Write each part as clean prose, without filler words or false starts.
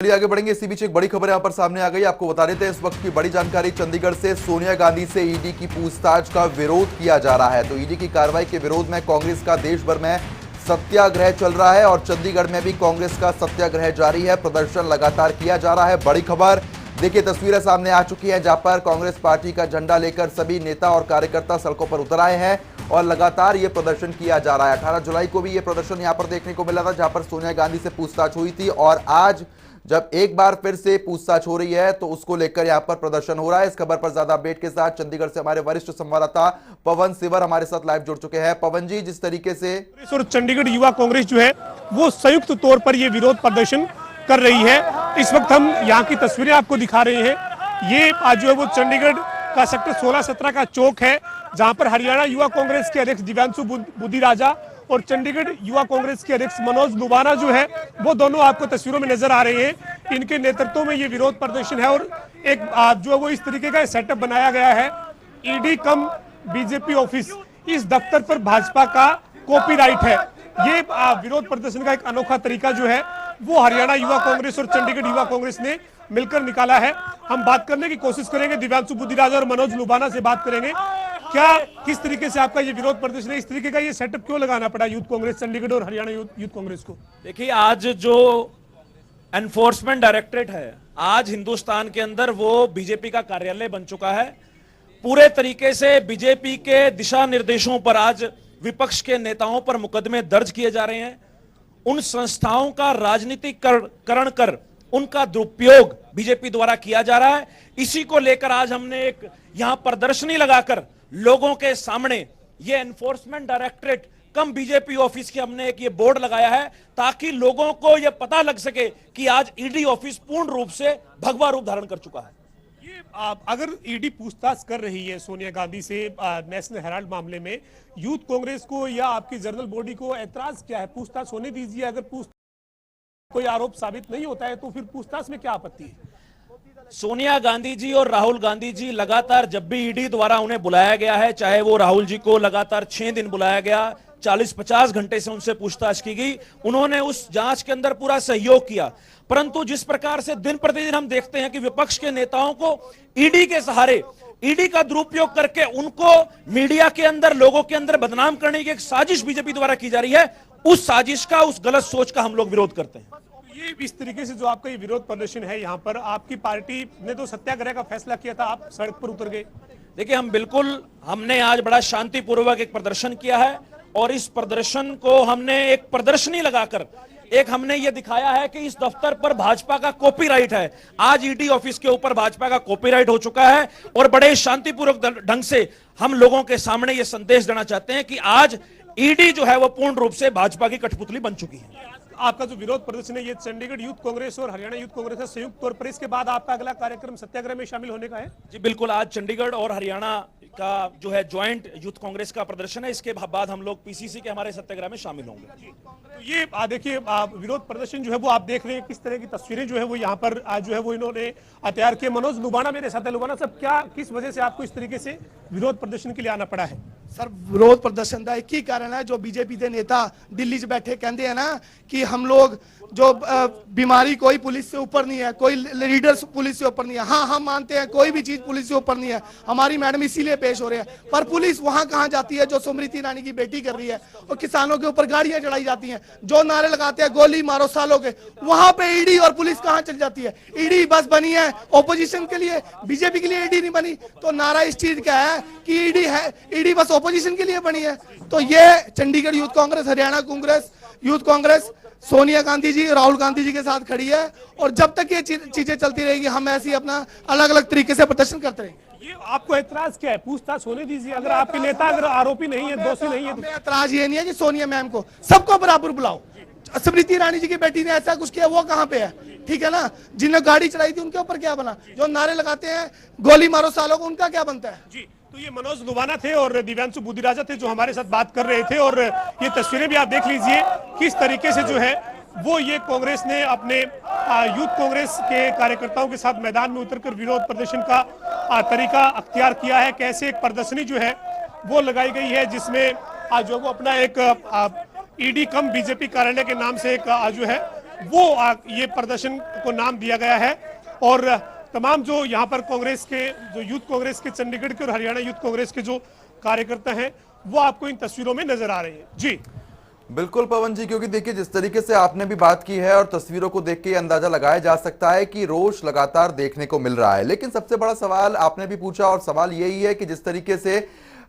चलिए आगे बढ़ेंगे। इसी बीच एक बड़ी खबर यहां पर सामने आ गई, आपको बता देते हैं इस वक्त की बड़ी जानकारी। चंडीगढ़ से सोनिया गांधी से ईडी की पूछताछ का विरोध किया जा रहा है। तो ईडी की कार्रवाई के विरोध में कांग्रेस का देश भर में सत्याग्रह चल रहा है और चंडीगढ़ में भी कांग्रेस का सत्याग्रह जारी है। प्रदर्शन लगातार किया जा रहा है। बड़ी खबर देखिए, तस्वीरें सामने आ चुकी हैं जहां पर कांग्रेस पार्टी का झंडा लेकर सभी नेता और कार्यकर्ता सड़कों पर उतर आए हैं और लगातार ये प्रदर्शन किया जा रहा है। 18 जुलाई को भी ये प्रदर्शन यहां पर देखने को मिला था जहां पर सोनिया गांधी से पूछताछ हुई थी और आज जब एक बार फिर से पूछताछ हो रही है तो उसको लेकर यहां पर प्रदर्शन हो रहा है। इस खबर पर ज्यादा अपडेट के साथ चंडीगढ़ से हमारे वरिष्ठ संवाददाता पवन सिवर हमारे साथ लाइव जुड़ चुके हैं। पवन जी, जिस तरीके से और चंडीगढ़ युवा कांग्रेस जो है वो संयुक्त तौर पर ये विरोध प्रदर्शन कर रही है। इस वक्त हम यहाँ की तस्वीरें आपको दिखा रहे हैं। ये आज जो है वो चंडीगढ़ का सेक्टर 16-17 का चौक है जहाँ पर हरियाणा युवा कांग्रेस के अध्यक्ष दिव्यांशु बुद्धिराजा और चंडीगढ़ युवा कांग्रेस के अध्यक्ष मनोज लुबाना जो है वो दोनों आपको तस्वीरों में नजर आ रहे हैं। इनके नेतृत्व में ये विरोध प्रदर्शन है और एक जो है वो इस तरीके का सेटअप बनाया गया है। ईडी कम बीजेपी ऑफिस, इस दफ्तर पर भाजपा का कॉपीराइट है। ये विरोध प्रदर्शन का एक अनोखा तरीका जो है वो हरियाणा युवा कांग्रेस और चंडीगढ़ युवा कांग्रेस ने मिलकर निकाला है। हम बात करने की कोशिश करेंगे, दिव्यांशु बुद्धिराजा और मनोज लुबाना से बात करेंगे। क्या किस तरीके से आपका ये विरोध प्रदर्शन है, इस तरीके का ये सेटअप क्यों लगाना पड़ा यूथ कांग्रेस चंडीगढ़ और हरियाणा यूथ कांग्रेस को? देखिए, आज जो एनफोर्समेंट डायरेक्टरेट है, आज हिंदुस्तान के अंदर वो बीजेपी का कार्यालय बन चुका है। पूरे तरीके से बीजेपी के दिशा निर्देशों पर आज विपक्ष के नेताओं पर मुकदमे दर्ज किए जा रहे हैं। उन संस्थाओं का राजनीतिकरण कर उनका दुरुपयोग बीजेपी द्वारा किया जा रहा है। इसी को लेकर आज हमने एक यहां प्रदर्शनी लगाकर लोगों के सामने ये एनफोर्समेंट डायरेक्टरेट कम बीजेपी ऑफिस की हमने एक ये बोर्ड लगाया है ताकि लोगों को ये पता लग सके कि आज ईडी ऑफिस पूर्ण रूप से भगवा रूप धारण कर चुका है। ये अगर ईडी पूछताछ कर रही है सोनिया गांधी से नेशनल हेराल्ड मामले में, यूथ कांग्रेस को या आपकी जनरल बॉडी को एतराज क्या है? पूछताछ होने दीजिए। अगर कोई आरोप साबित नहीं होता है तो फिर पूछताछ में क्या आपत्ति है? सोनिया गांधी जी और राहुल गांधी जी लगातार जब भी ईडी द्वारा उन्हें बुलाया गया है, चाहे वो राहुल जी को लगातार 6 दिन बुलाया गया, 40-50 घंटे से उनसे पूछताछ की गई, उन्होंने उस जांच के अंदर पूरा सहयोग किया। परंतु जिस प्रकार से दिन प्रतिदिन हम देखते हैं कि विपक्ष के नेताओं को ईडी के सहारे, ईडी का दुरुपयोग करके उनको मीडिया के अंदर, लोगों के अंदर बदनाम करने की एक साजिश बीजेपी द्वारा की जा रही है, उस साजिश का, उस गलत सोच का हम लोग विरोध करते हैं। ये इस तरीके से जो आपका ये विरोध प्रदर्शन है, यहाँ पर आपकी पार्टी ने तो सत्याग्रह का फैसला किया था, आप सड़क पर उतर गए। देखिए, हमने आज बड़ा शांतिपूर्वक एक प्रदर्शन किया है और इस प्रदर्शन को हमने एक प्रदर्शनी लगाकर हमने ये दिखाया है कि इस दफ्तर पर भाजपा का कॉपीराइट है। आज ईडी ऑफिस के ऊपर भाजपा का कॉपीराइट हो चुका है और बड़े शांतिपूर्वक ढंग से हम लोगों के सामने ये संदेश देना चाहते हैं कि आज ईडी जो है वो पूर्ण रूप से भाजपा की कठपुतली बन चुकी है। आपका जो विरोध प्रदर्शन है ये चंडीगढ़ यूथ कांग्रेस और हरियाणा यूथ कांग्रेस है संयुक्त तौर पर, इसके बाद आपका अगला कार्यक्रम सत्याग्रह में शामिल होने का है? जी बिल्कुल, आज चंडीगढ़ और हरियाणा का जो है ज्वाइंट यूथ कांग्रेस का प्रदर्शन है। इसके बाद हम लोग पीसीसी के हमारे सत्याग्रह में शामिल होंगे। तो ये देखिए विरोध प्रदर्शन जो है वो आप देख रहे हैं, किस तरह की तस्वीरें जो है वो यहाँ पर आज जो है वो इन्होंने तैयार किए। मनोज लुबाना मेरे साथ है। लुबाना साहब, क्या किस वजह से आपको इस तरीके से विरोध प्रदर्शन के लिए आना पड़ा है? सर, विरोध प्रदर्शन का एक ही कारण है, जो बीजेपी के नेता दिल्ली से बैठे कहते हैं ना कि हम लोग जो बीमारी कोई पुलिस से ऊपर नहीं है, कोई लीडर पुलिस से ऊपर नहीं है। हाँ, हम मानते हैं कोई भी चीज पुलिस से ऊपर नहीं है, हमारी मैडम इसीलिए पेश हो रहे हैं, पर पुलिस वहां कहां जाती है जो स्मृति ईरानी की बेटी कर रही है और किसानों के ऊपर गाड़ियां चढ़ाई जाती हैं, जो नारे लगाते हैं गोली मारो सालों के, वहां पे ईडी और पुलिस कहां चल जाती है? ईडी बस बनी है ऑपोजिशन के लिए, बीजेपी के लिए ईडी नहीं बनी। तो नारा इस चीज का है कि ईडी है, ईडी बस ऑपोजिशन के लिए बनी है। तो ये चंडीगढ़ यूथ कांग्रेस, हरियाणा कांग्रेस, यूथ कांग्रेस सोनिया गांधी जी, राहुल गांधी जी के साथ खड़ी है और जब तक ये चीजें चलती रहेगी हम ऐसे ही अपना अलग अलग तरीके से प्रदर्शन करते रहेंगे। ये आपको एतराज क्या है? पूछताछ होने दीजिए। अगर आपके नेता अगर आरोपी नहीं है, दोषी नहीं है, तो एतराज ये नहीं है कि सोनिया मैम को सबको बराबर बुलाओ। स्मृति ईरानी जी की बेटी ने ऐसा कुछ किया, वो कहाँ पे है? ठीक है ना, जिन्हें गाड़ी चढ़ाई थी उनके ऊपर क्या बना? जो नारे लगाते हैं गोली मारो सालों को, उनका क्या बनता है? जी, तो ये मनोज लुबाना थे और दिव्यांशु बुद्धिराजा थे जो हमारे साथ बात कर रहे थे। और ये तस्वीरें भी आप देख लीजिए किस तरीके से जो है वो ये कांग्रेस ने अपने यूथ कांग्रेस के कार्यकर्ताओं के साथ मैदान में उतरकर विरोध प्रदर्शन का तरीका अख्तियार किया है। कैसे एक प्रदर्शनी जो है वो लगाई गई है जिसमें जो वो अपना एक ईडी कम बीजेपी कार्यालय के नाम से एक जो है वो ये प्रदर्शन को नाम दिया गया है। और तमाम जो यहाँ पर कांग्रेस के, जो यूथ कांग्रेस के चंडीगढ़ के और हरियाणा यूथ कांग्रेस के जो कार्यकर्ता हैं, वो आपको इन तस्वीरों में नजर आ रहे हैं। जी बिल्कुल पवन जी, क्योंकि देखिए जिस तरीके से आपने भी बात की है और तस्वीरों को देख के अंदाजा लगाया जा सकता है कि रोष लगातार देखने को मिल रहा है। लेकिन सबसे बड़ा सवाल आपने भी पूछा और सवाल यही है कि जिस तरीके से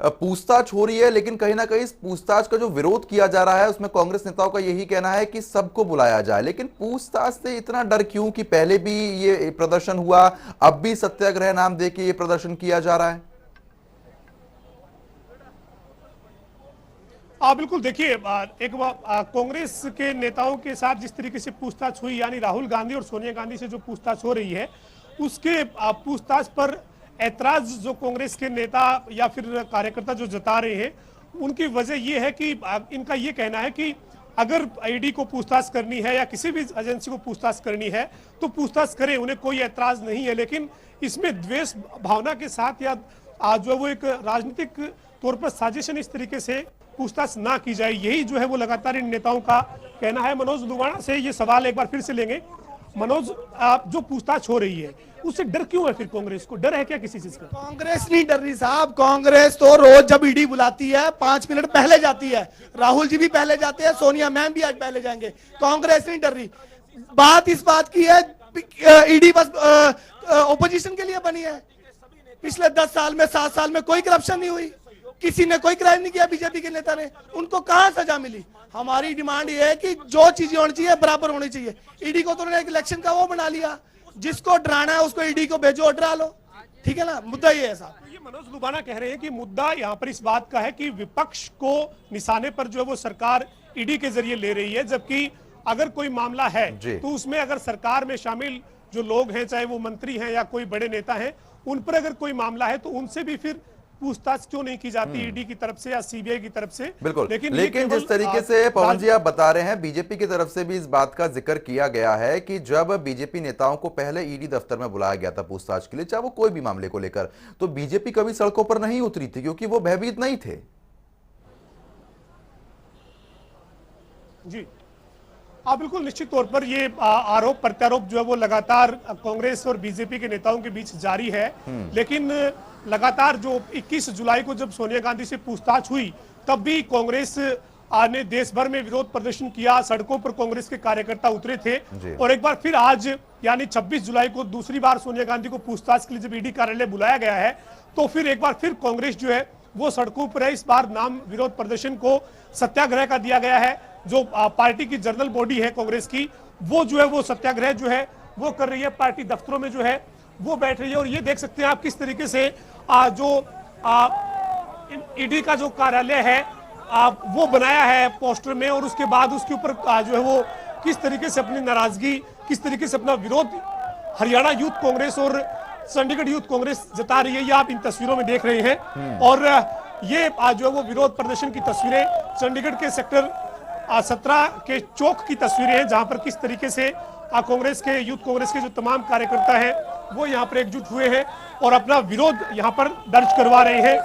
पूछताछ हो रही है, लेकिन कहीं ना कहीं इस पूछताछ का जो विरोध किया जा रहा है उसमें कांग्रेस नेताओं का यही कहना है कि सबको बुलाया जाए। लेकिन पूछताछ से इतना डर क्यों कि पहले भी ये प्रदर्शन हुआ, अब भी सत्याग्रह नाम देके ये प्रदर्शन किया जा रहा है? बिल्कुल, देखिए एक कांग्रेस के नेताओं के साथ जिस तरीके से पूछताछ हुई, यानी राहुल गांधी और सोनिया गांधी से जो पूछताछ हो रही है, उसके पूछताछ पर ऐतराज जो कांग्रेस के नेता या फिर कार्यकर्ता जो जता रहे हैं, उनकी वजह यह है कि इनका ये कहना है कि अगर ईडी को पूछताछ करनी है या किसी भी एजेंसी को पूछताछ करनी है तो पूछताछ करें, उन्हें कोई ऐतराज नहीं है। लेकिन इसमें द्वेष भावना के साथ या जो वो एक राजनीतिक तौर पर साजिशन इस तरीके से पूछताछ ना की जाए, यही जो है वो लगातार इन नेताओं का कहना है। मनोज लुबाना से ये सवाल एक बार फिर से लेंगे। मनोज, जो पूछताछ हो रही है उससे डर क्यों है? फिर कांग्रेस को डर है क्या किसी चीज का? कांग्रेस नहीं डर रही साहब। कांग्रेस तो रोज जब ईडी बुलाती है 5 मिनट पहले जाती है। राहुल जी भी पहले जाते हैं, सोनिया मैम भी आज पहले जाएंगे। कांग्रेस नहीं डर रही। बात इस बात की है, ईडी बस ओपोजिशन के लिए बनी है। पिछले 10 साल में 7 साल में कोई करप्शन नहीं हुई, किसी ने कोई क्राइम नहीं किया बीजेपी के नेता ने, उनको कहां सजा मिली? हमारी डिमांड ये है कि जो चीजें होनी चाहिए बराबर होनी चाहिए। ईडी को तो उन्होंने एक इलेक्शन का वो बना लिया, जिसको डराना है उसको ईडी को भेजो और डरा लो, ठीक है ना? मुद्दा ये है साहब। ये मनोज लुबाना कह रहे हैं कि मुद्दा यहाँ पर इस बात का है कि विपक्ष को निशाने पर जो है वो सरकार ईडी के जरिए ले रही है, जबकि अगर कोई मामला है तो उसमें अगर सरकार में शामिल जो लोग हैं, चाहे वो मंत्री हैं या कोई बड़े नेता हैं, उन पर अगर कोई मामला है तो उनसे भी फिर पूछताछ क्यों नहीं की जाती ईडी की तरफ से या सीबीआई की तरफ से? बिल्कुल, लेकिन जिस तरीके से पवन जी आप बता रहे हैं, बीजेपी की तरफ से भी इस बात का जिक्र किया गया है कि जब बीजेपी नेताओं को पहले ईडी दफ्तर में बुलाया गया था पूछताछ के लिए, चाहे वो कोई भी मामले को लेकर, तो बीजेपी कभी सड़कों पर नहीं उतरी थी क्योंकि वो भयभीत नहीं थे। जी बिल्कुल, निश्चित तौर पर ये आरोप प्रत्यारोप जो है वो लगातार कांग्रेस और बीजेपी के नेताओं के बीच जारी है। लेकिन लगातार जो 21 जुलाई को जब सोनिया गांधी से पूछताछ हुई, तब भी कांग्रेस ने देश भर में विरोध प्रदर्शन किया, सड़कों पर कांग्रेस के कार्यकर्ता उतरे थे। और एक बार फिर आज यानी 26 जुलाई को दूसरी बार सोनिया गांधी को पूछताछ के लिए जब ईडी कार्यालय बुलाया गया है, तो फिर एक बार फिर कांग्रेस जो है वो सड़कों पर है। इस बार नाम विरोध प्रदर्शन को सत्याग्रह का दिया गया है। जो पार्टी की जनरल बॉडी है कांग्रेस की, वो जो है वो सत्याग्रह जो है वो कर रही है, पार्टी दफ्तरों में जो है वो बैठ रही है। और ये देख सकते हैं आप किस तरीके से जो ईडी का जो कार्यालय है वो बनाया है पोस्टर में, और उसके बाद उसके ऊपर जो है वो किस तरीके से अपनी नाराजगी, किस तरीके से अपना विरोध हरियाणा यूथ कांग्रेस और चंडीगढ़ यूथ कांग्रेस जता रही है, ये आप इन तस्वीरों में देख रहे हैं। और ये जो है वो विरोध प्रदर्शन की तस्वीरें चंडीगढ़ के सेक्टर 17 के चौक की तस्वीरें हैं, जहां पर किस तरीके से कांग्रेस के यूथ कांग्रेस के जो तमाम कार्यकर्ता हैं वो यहाँ पर एकजुट हुए हैं और अपना विरोध यहाँ पर दर्ज करवा रहे हैं।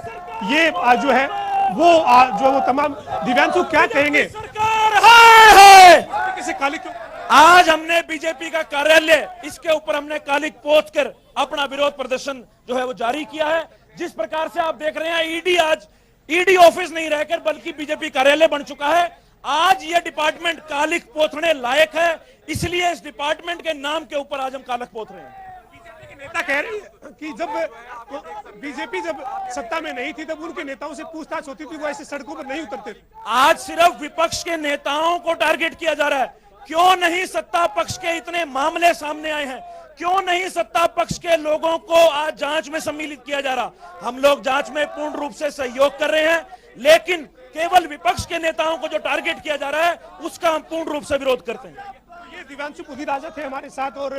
ये जो है वो तमाम, दिव्यांशु क्या कहेंगे? सरकार है किसी काली क्यों? आज हमने बीजेपी का कार्यालय, इसके ऊपर हमने कालिक पोत कर अपना विरोध प्रदर्शन जो है वो जारी किया है। जिस प्रकार से आप देख रहे हैं, ईडी आज ईडी ऑफिस नहीं रहकर बल्कि बीजेपी कार्यालय बन चुका है। आज ये डिपार्टमेंट कालिक पोतने लायक है, इसलिए इस डिपार्टमेंट के नाम के ऊपर आज हम कालिक पोत रहे हैं। बीजेपी के नेता कह रहे हैं कि जब बीजेपी जब सत्ता में नहीं थी तब उनके नेताओं से पूछताछ होती थी, वो ऐसे सड़कों पर नहीं उतरते थे। आज सिर्फ विपक्ष के नेताओं को टारगेट किया जा रहा है। क्यों नहीं सत्ता पक्ष के इतने मामले सामने आए हैं? क्यों नहीं सत्ता पक्ष के लोगों को आज जांच में सम्मिलित किया जा रहा? हम लोग जांच में पूर्ण रूप से सहयोग कर रहे हैं, लेकिन केवल विपक्ष के नेताओं को जो टारगेट किया जा रहा है उसका हम पूर्ण रूप से विरोध करते हैं। ये दिव्यांशु पुधिराजा थे हमारे साथ, और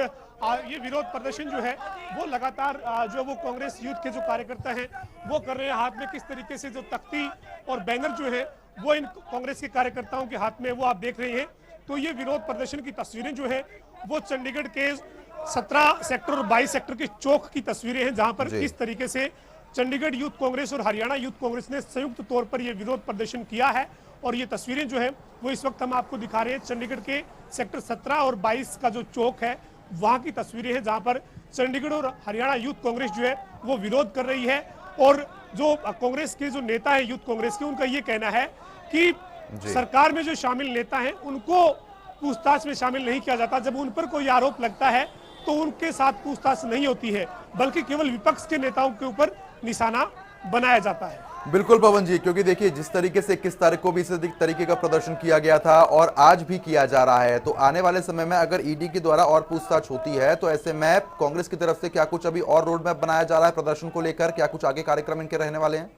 ये विरोध प्रदर्शन जो है वो लगातार जो वो कांग्रेस यूथ के जो कार्यकर्ता हैं वो कर रहे हैं। हाथ में किस तरीके से जो तख्ती और बैनर जो है वो इन कांग्रेस के कार्यकर्ताओं के हाथ में वो आप देख रहे हैं। तो ये विरोध प्रदर्शन की तस्वीरें जो है वो चंडीगढ़ के 17 सेक्टर और 22 सेक्टर के चौक की तस्वीरें हैं, जहां पर किस तरीके से चंडीगढ़ यूथ कांग्रेस और हरियाणा यूथ कांग्रेस ने संयुक्त तौर पर यह विरोध प्रदर्शन किया है। और ये तस्वीरें जो है वो इस वक्त हम आपको दिखा रहे हैं चंडीगढ़ के सेक्टर 17 और 22 का जो चौक है वहां की तस्वीरें हैं, जहां पर चंडीगढ़ और हरियाणा यूथ कांग्रेस जो है वो विरोध कर रही है। और जो कांग्रेस के जो नेता है यूथ कांग्रेस के, उनका ये कहना है कि सरकार में जो शामिल नेता हैं उनको पूछताछ में शामिल नहीं किया जाता। जब उन पर कोई आरोप लगता है तो उनके साथ पूछताछ नहीं होती है, बल्कि केवल विपक्ष के नेताओं के ऊपर निशाना बनाया जाता है। बिल्कुल पवन जी, क्योंकि देखिए जिस तरीके से 21 तारीख को भी इस तरीके का प्रदर्शन किया गया था और आज भी किया जा रहा है, तो आने वाले समय में अगर ईडी के द्वारा और पूछताछ होती है तो ऐसे में कांग्रेस की तरफ से क्या कुछ अभी और रोड मैप बनाया जा रहा है प्रदर्शन को लेकर? क्या कुछ आगे कार्यक्रम इनके रहने वाले हैं?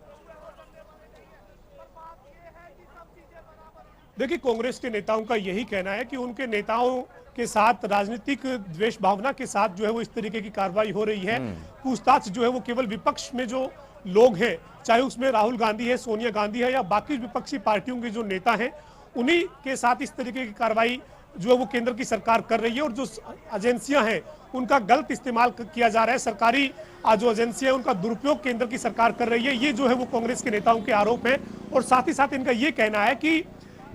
देखिए, कांग्रेस के नेताओं का यही कहना है कि उनके नेताओं के साथ राजनीतिक द्वेष भावना के साथ जो है वो इस तरीके की कार्रवाई हो रही है। पूछताछ जो है वो केवल विपक्ष में जो लोग हैं, चाहे उसमें राहुल गांधी है, सोनिया गांधी है या बाकी विपक्षी पार्टियों के जो नेता हैं, उन्हीं के साथ इस तरीके की कार्रवाई जो है वो केंद्र की सरकार कर रही है। और जो एजेंसियां हैं उनका गलत इस्तेमाल किया जा रहा है, सरकारी जो एजेंसियां उनका दुरुपयोग केंद्र की सरकार कर रही है। ये जो है वो कांग्रेस के नेताओं के आरोप है। और साथ ही साथ इनका ये कहना है कि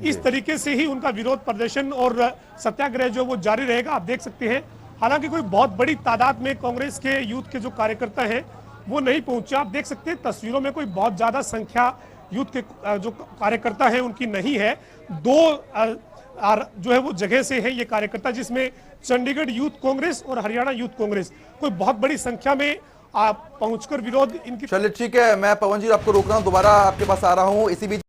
इस तरीके से ही उनका विरोध प्रदर्शन और सत्याग्रह जो वो जारी रहेगा। आप देख सकते हैं, हालांकि कोई बहुत बड़ी तादाद में कांग्रेस के यूथ के जो कार्यकर्ता हैं वो नहीं पहुंचे। आप देख सकते हैं तस्वीरों में कोई बहुत ज्यादा संख्या यूथ के जो कार्यकर्ता हैं उनकी नहीं है। दो जो है वो जगह से है ये कार्यकर्ता, जिसमें चंडीगढ़ यूथ कांग्रेस और हरियाणा यूथ कांग्रेस कोई बहुत बड़ी संख्या में पहुंचकर विरोध इनकी। चलिए ठीक है, मैं पवन जी आपको रोक रहा हूं, दोबारा आपके पास आ रहा हूं। इसी बीच